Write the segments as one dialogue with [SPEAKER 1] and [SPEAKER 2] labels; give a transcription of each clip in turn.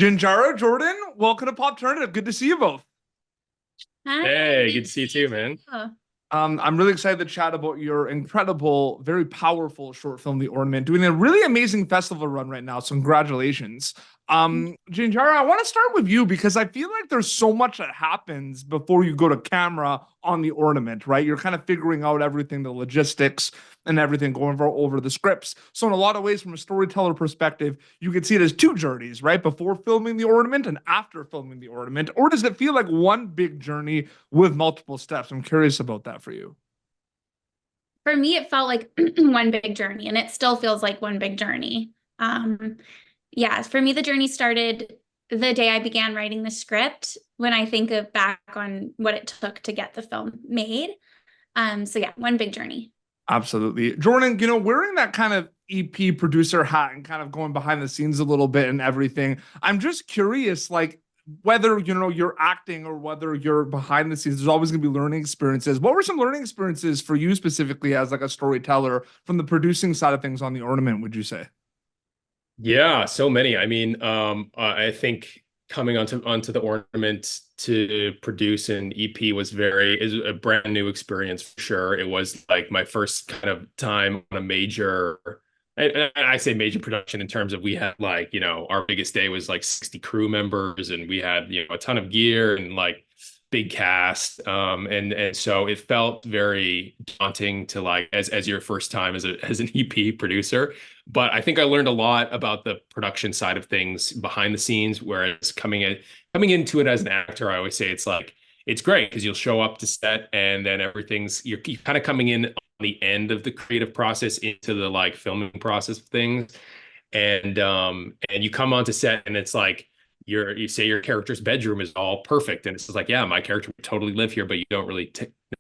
[SPEAKER 1] Jinjara, Jordan, welcome to Pop Alternative. Good to see you both.
[SPEAKER 2] Hi.
[SPEAKER 3] Hey, good to see you too, man.
[SPEAKER 2] Oh,
[SPEAKER 1] I'm really excited to chat about your incredible, very powerful short film, The Ornament, doing a really amazing festival run right now. So congratulations. Jinjara, I want to start with you because I feel like there's so much that happens before you go to camera on The Ornament, right? You're kind of figuring out everything, the logistics and everything, going over the scripts. So in a lot of ways, from a storyteller perspective, you could see it as two journeys, right? Before filming The Ornament and after filming The Ornament. Or does it feel like one big journey with multiple steps? I'm curious about that for you.
[SPEAKER 2] for me, it felt like one big journey, and it still feels like one big journey. Yeah, for me, the journey started the day I began writing the script when I think of back on what it took to get the film made. So yeah, one big journey.
[SPEAKER 1] Absolutely. Jordan, wearing that kind of EP producer hat and kind of going behind the scenes a little bit and everything, I'm just curious, like, whether, you're acting or whether you're behind the scenes, there's always going to be learning experiences. What were some learning experiences for you specifically as like a storyteller from the producing side of things on The Ornament, would you say?
[SPEAKER 3] Yeah, so many. I think coming onto the ornament to produce an EP is a brand new experience for sure. It was like my first kind of time on a major, and I say major production in terms of we had like, our biggest day was like 60 crew members and we had, a ton of gear and like big cast. And so it felt very daunting to like as your first time as an EP producer. But I think I learned a lot about the production side of things behind the scenes, whereas coming into it as an actor, I always say it's like it's great because you'll show up to set and then you're kind of coming in on the end of the creative process into the like filming process of things. And you come onto set and it's like you say your character's bedroom is all perfect and it's just like, yeah, my character would totally live here, but you don't really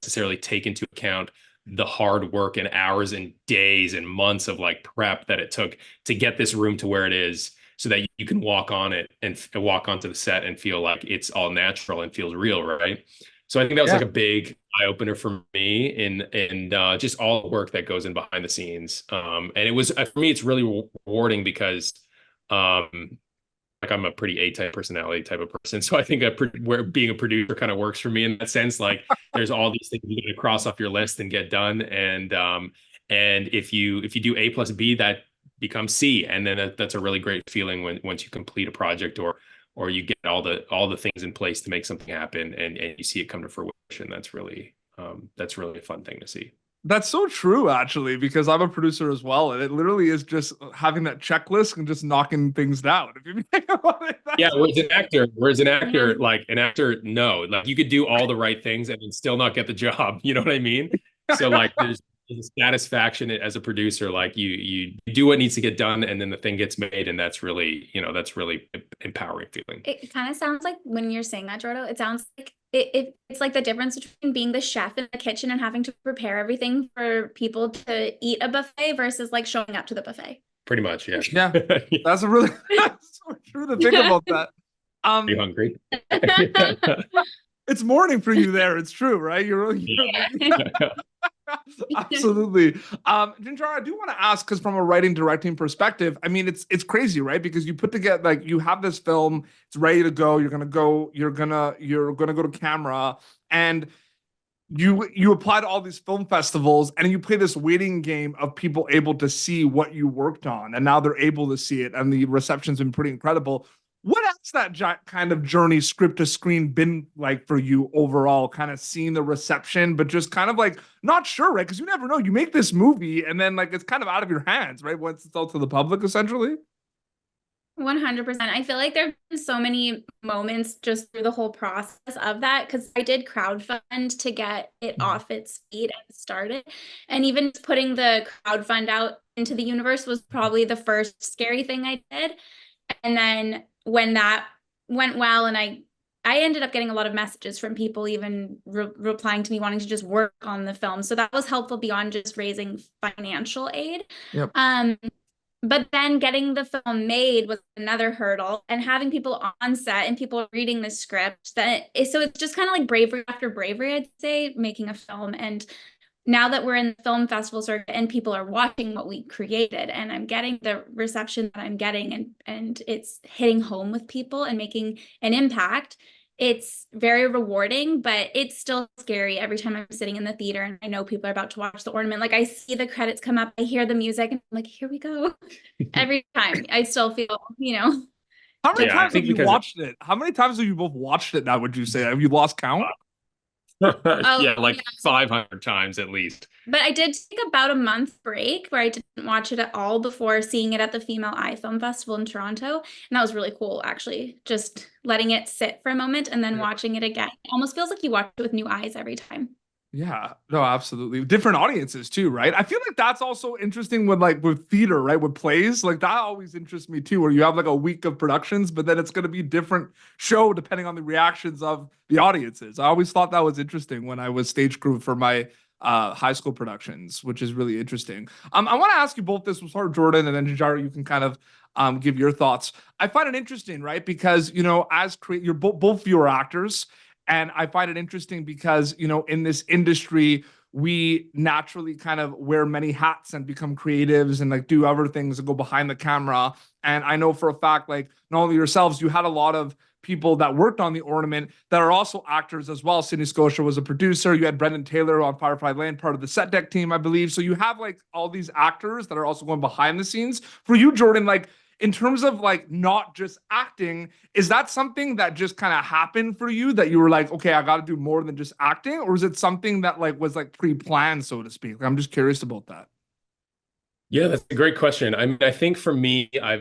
[SPEAKER 3] necessarily take into account the hard work and hours and days and months of like prep that it took to get this room to where it is so that you can walk on it and walk onto the set and feel like it's all natural and feels real, right? So I think that was
[SPEAKER 1] Yeah.
[SPEAKER 3] like a big eye opener for me and just all the work that goes in behind the scenes. And it was for me, it's really rewarding because um, like I'm a pretty A-type personality type of person. So I think where being a producer kind of works for me in that sense. Like there's all these things you got to cross off your list and get done. And if you do A plus B, that becomes C. And then that's a really great feeling when once you complete a project or you get all the things in place to make something happen and you see it come to fruition. That's really a fun thing to see.
[SPEAKER 1] That's so true, actually, because I'm a producer as well, and it literally is just having that checklist and just knocking things down. If you think about it,
[SPEAKER 3] Yeah,
[SPEAKER 1] that's
[SPEAKER 2] Yeah.
[SPEAKER 3] like an actor, no, like you could do all the right things and then still not get the job. You know what I mean? So like there's a satisfaction as a producer, like you do what needs to get done and then the thing gets made. And that's really empowering feeling.
[SPEAKER 2] It kind of sounds like when you're saying that, Jordo, it sounds like it's like the difference between being the chef in the kitchen and having to prepare everything for people to eat a buffet versus like showing up to the buffet.
[SPEAKER 3] Pretty much, yeah.
[SPEAKER 1] yeah, that's a really that's so true to think about that.
[SPEAKER 3] Are you
[SPEAKER 1] Um,
[SPEAKER 3] hungry?
[SPEAKER 1] it's morning for you there. It's true, right? You're
[SPEAKER 3] Yeah.
[SPEAKER 1] absolutely. Jinjara, I do want to ask because from a writing directing perspective, I mean, it's crazy, right? Because you put together like you have this film, it's ready to go. You're gonna go to camera, and you apply to all these film festivals, and you play this waiting game of people able to see what you worked on, and now they're able to see it, and the reception's been pretty incredible. What has that kind of journey, script to screen, been like for you overall? Kind of seeing the reception, but just kind of like not sure, right? Because you never know. You make this movie, and then like it's kind of out of your hands, right? Once it's out to the public, essentially.
[SPEAKER 2] 100%. I feel like there have been so many moments just through the whole process of that because I did crowdfund to get it off its feet and started. And even just putting the crowdfund out into the universe was probably the first scary thing I did. And then when that went well and I ended up getting a lot of messages from people even replying to me wanting to just work on the film. So that was helpful beyond just raising financial aid.
[SPEAKER 1] Yep.
[SPEAKER 2] But then getting the film made was another hurdle and having people on set and people reading the script so it's just kind of like bravery after bravery, I'd say, making a film. And now that we're in the film festival circuit and people are watching what we created, and I'm getting the reception that I'm getting, and it's hitting home with people and making an impact, it's very rewarding, but it's still scary every time I'm sitting in the theater and I know people are about to watch The Ornament. Like I see the credits come up, I hear the music, and I'm like, here we go. Every time I still feel,
[SPEAKER 1] How many
[SPEAKER 3] Yeah, I
[SPEAKER 1] times have
[SPEAKER 3] think
[SPEAKER 1] you
[SPEAKER 3] because
[SPEAKER 1] watched it? How many times have you both watched it now, would you say? Have you lost count?
[SPEAKER 2] oh,
[SPEAKER 3] yeah, like
[SPEAKER 2] yeah.
[SPEAKER 3] 500 times at least.
[SPEAKER 2] But I did take about a month break where I didn't watch it at all before seeing it at the Female Eye Film Festival in Toronto. And that was really cool, actually. Just letting it sit for a moment and then watching it again. It almost feels like you watch it with new eyes every time.
[SPEAKER 1] Yeah, no, absolutely. Different audiences too, right? I feel like that's also interesting with theater, right? With plays, like that always interests me too, where you have like a week of productions, but then it's going to be different show depending on the reactions of the audiences. I always thought that was interesting when I was stage crew for my high school productions, which is really interesting. I want to ask you both this. We'll start with Jordan, and then Jinjara, you can kind of give your thoughts. I find it interesting, right? Because as you're both of you are actors. And I find it interesting because, in this industry, we naturally kind of wear many hats and become creatives and like do other things and go behind the camera. And I know for a fact, like not only yourselves, you had a lot of people that worked on The Ornament that are also actors as well. Sydney Scotia was a producer. You had Brendan Taylor on Firefly Lane, part of the set deck team, I believe. So you have like all these actors that are also going behind the scenes. For you, Jordan, like in terms of like not just acting, is that something that just kind of happened for you that you were like, okay, I got to do more than just acting? Or is it something that like was like pre-planned, so to speak? Like, I'm just curious about that.
[SPEAKER 3] Yeah, that's a great question. I mean, I think for me, I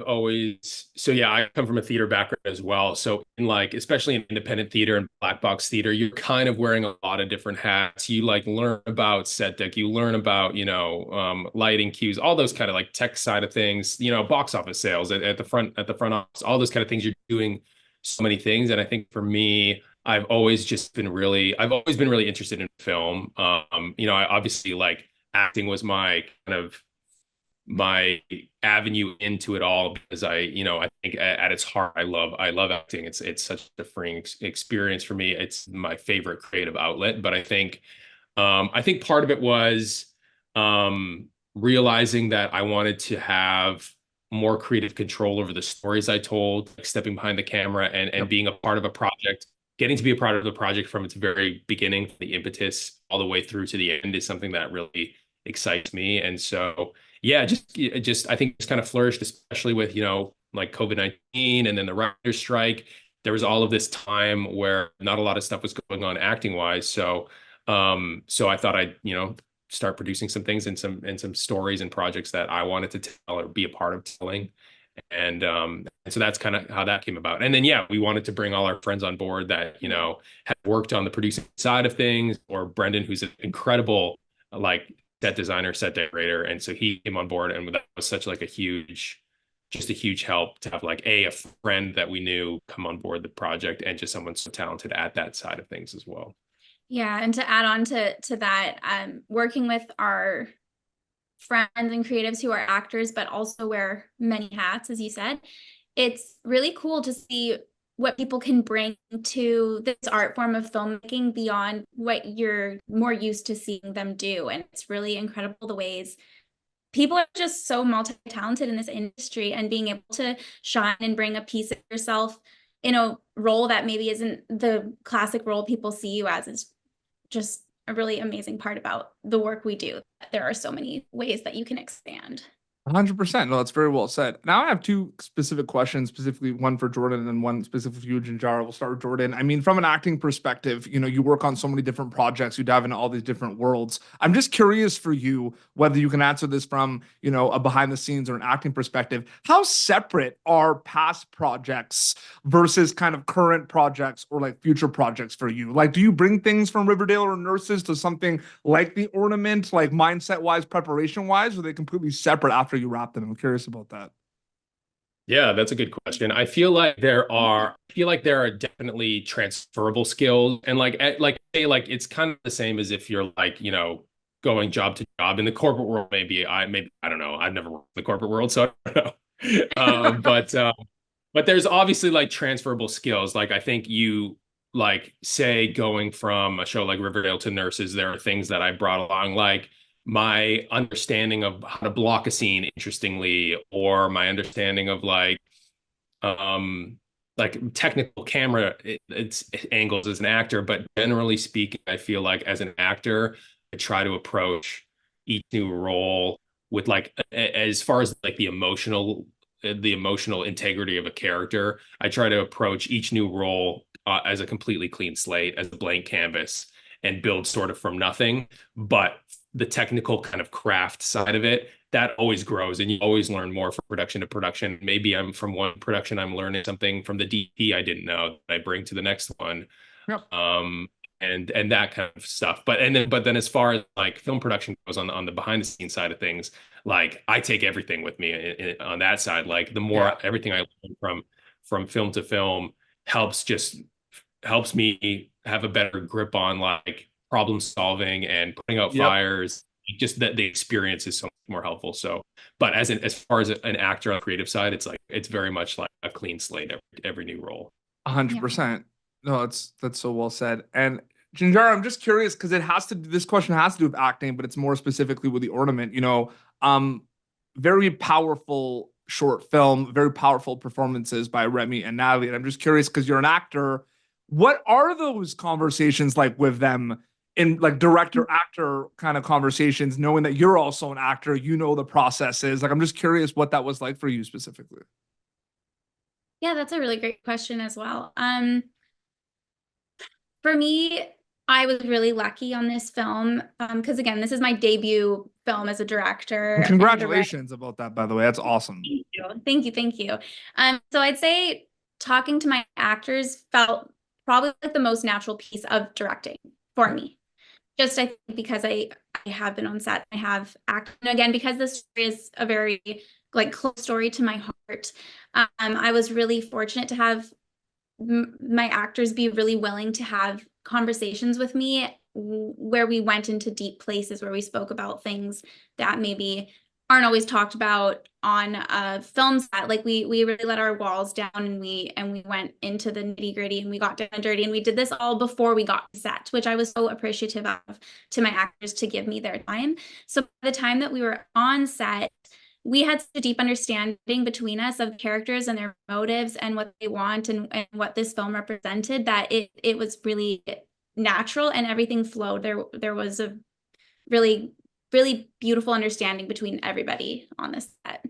[SPEAKER 3] come from a theater background as well. So in like, especially in independent theater and black box theater, you're kind of wearing a lot of different hats. You like learn about set deck, you learn about, lighting cues, all those kind of like tech side of things, box office sales at the front office, all those kind of things. You're doing so many things. And I think for me, I've always been really interested in film. I obviously like acting was my avenue into it all because I think at its heart, I love acting. It's such a freeing experience for me. It's my favorite creative outlet. But I think part of it was realizing that I wanted to have more creative control over the stories I told, like stepping behind the camera and being a part of a project, getting to be a part of the project from its very beginning, the impetus all the way through to the end is something that really excites me. And so yeah, just I think it's kind of flourished, especially with, like COVID-19 and then the writer's strike. There was all of this time where not a lot of stuff was going on acting wise. So I thought I'd, start producing some things and some stories and projects that I wanted to tell or be a part of telling. And so that's kind of how that came about. And then yeah, we wanted to bring all our friends on board that, had worked on the producing side of things, or Brendan, who's an incredible like set designer, set decorator. And so he came on board, and that was such like a huge help to have like a friend that we knew come on board the project, and just someone so talented at that side of things as well.
[SPEAKER 2] Yeah, and to add on to that, working with our friends and creatives who are actors, but also wear many hats, as you said, it's really cool to see what people can bring to this art form of filmmaking beyond what you're more used to seeing them do. And it's really incredible the ways people are just so multi-talented in this industry, and being able to shine and bring a piece of yourself in a role that maybe isn't the classic role people see you as is just a really amazing part about the work we do. There are so many ways that you can expand.
[SPEAKER 1] 100%. No, that's very well said. Now I have two specific questions, specifically one for Jordan and one specific for you, Jinjara. We'll start with Jordan. I mean, from an acting perspective, you work on so many different projects, you dive into all these different worlds. I'm just curious for you whether you can answer this from, a behind the scenes or an acting perspective. How separate are past projects versus kind of current projects or like future projects for you? Like, do you bring things from Riverdale or Nurses to something like The Ornament, like mindset wise, preparation wise, or are they completely separate after you wrap them? I'm curious about that.
[SPEAKER 3] Yeah, that's a good question. I feel like there are definitely transferable skills, and it's kind of the same as if you're like, going job to job in the corporate world. Maybe I don't know. I've never worked in the corporate world, so I don't know. But there's obviously like transferable skills. Like I think like say going from a show like Riverdale to Nurses, there are things that I brought along, like my understanding of how to block a scene interestingly, or my understanding of um technical camera it's angles as an actor. But generally speaking, I feel like as an actor, I try to approach each new role with like as far as like the emotional integrity of a character. I try to approach each new role as a completely clean slate, as a blank canvas, and build sort of from nothing. But the technical kind of craft side of it, that always grows, and you always learn more from production to production. Maybe I'm from one production, I'm learning something from the DP I didn't know that I bring to the next one.
[SPEAKER 1] Yep.
[SPEAKER 3] And that kind of stuff. But then as far as like film production goes, on the behind the scenes side of things, like I take everything with me on that side. Like the more everything I learn from film to film helps me have a better grip on like problem solving and putting out fires. Just that the experience is so much more helpful. So, but as far as an actor on the creative side, it's very much like a clean slate every new role.
[SPEAKER 1] 100%. No, that's so well said. And Jinjara, I'm just curious because this question has to do with acting, but it's more specifically with The Ornament. Very powerful short film, very powerful performances by Remy and Natalie. And I'm just curious because you're an actor, what are those conversations like with them in like director actor kind of conversations, knowing that you're also an actor, the processes? Like, I'm just curious what that was like for you specifically.
[SPEAKER 2] Yeah, that's a really great question as well. For me, I was really lucky on this film because again, this is my debut film as a director.
[SPEAKER 1] Well, congratulations about that, by the way. That's awesome.
[SPEAKER 2] Thank you. So I'd say talking to my actors felt probably like the most natural piece of directing for me. Just I think because I have been on set, I have acted, and again because this is a very like close story to my heart. I was really fortunate to have my actors be really willing to have conversations with me where we went into deep places, where we spoke about things that maybe aren't always talked about on a film set. Like we really let our walls down, and we went into the nitty gritty, and we got down and dirty, and we did this all before we got to set, which I was so appreciative of, to my actors to give me their time. So by the time that we were on set, we had such a deep understanding between us of characters and their motives and what they want and what this film represented, that it was really natural and everything flowed. There was a really, really beautiful understanding between everybody on this set.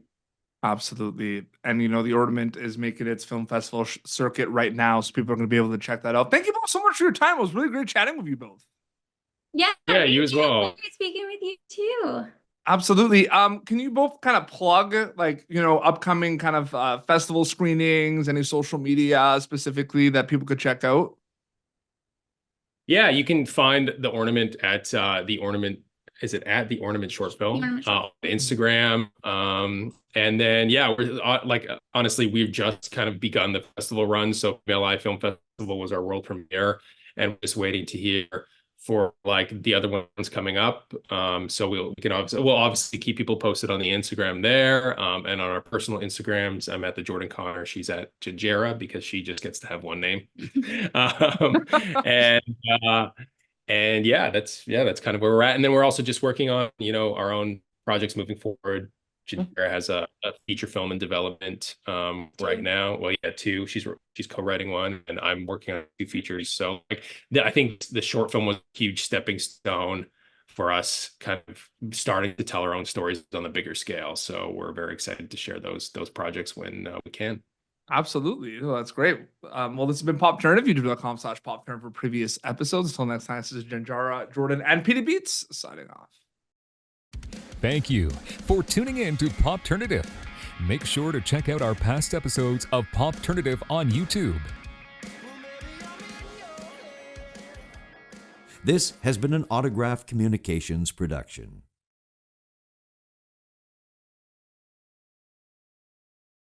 [SPEAKER 1] Absolutely. And The Ornament is making its film festival circuit right now, so people are going to be able to check that out. Thank you both so much for your time. It was really great chatting with you both.
[SPEAKER 2] Yeah,
[SPEAKER 3] you as well.
[SPEAKER 2] Great speaking with you too.
[SPEAKER 1] Absolutely. Can you both kind of plug upcoming kind of festival screenings, any social media specifically that people could check out?
[SPEAKER 3] Yeah, you can find The Ornament at The Ornament. Is it at The Ornament Short Film on Instagram? And then we're honestly, we've just kind of begun the festival run. So MLI Film Festival was our world premiere, and we're just waiting to hear for like the other ones coming up. So we'll obviously keep people posted on the Instagram there, and on our personal Instagrams. I'm at the Jordan Connor. She's at Jinjara because she just gets to have one name. And that's kind of where we're at. And then we're also just working on our own projects moving forward. Jinjara has a feature film in development right now. Well, yeah, two. She's co-writing one, and I'm working on 2 features. So I think the short film was a huge stepping stone for us, kind of starting to tell our own stories on a bigger scale. So we're very excited to share those projects when we can.
[SPEAKER 1] Absolutely. Well, that's great. Well, this has been Pop Turn. youtube.com/PopTurn for previous episodes. Until next time, this is Jinjara, Jordan, and PD Beats signing off.
[SPEAKER 4] Thank you for tuning in to Popternative. Make sure to check out our past episodes of Popternative on YouTube.
[SPEAKER 5] This has been an Autograph Communications production.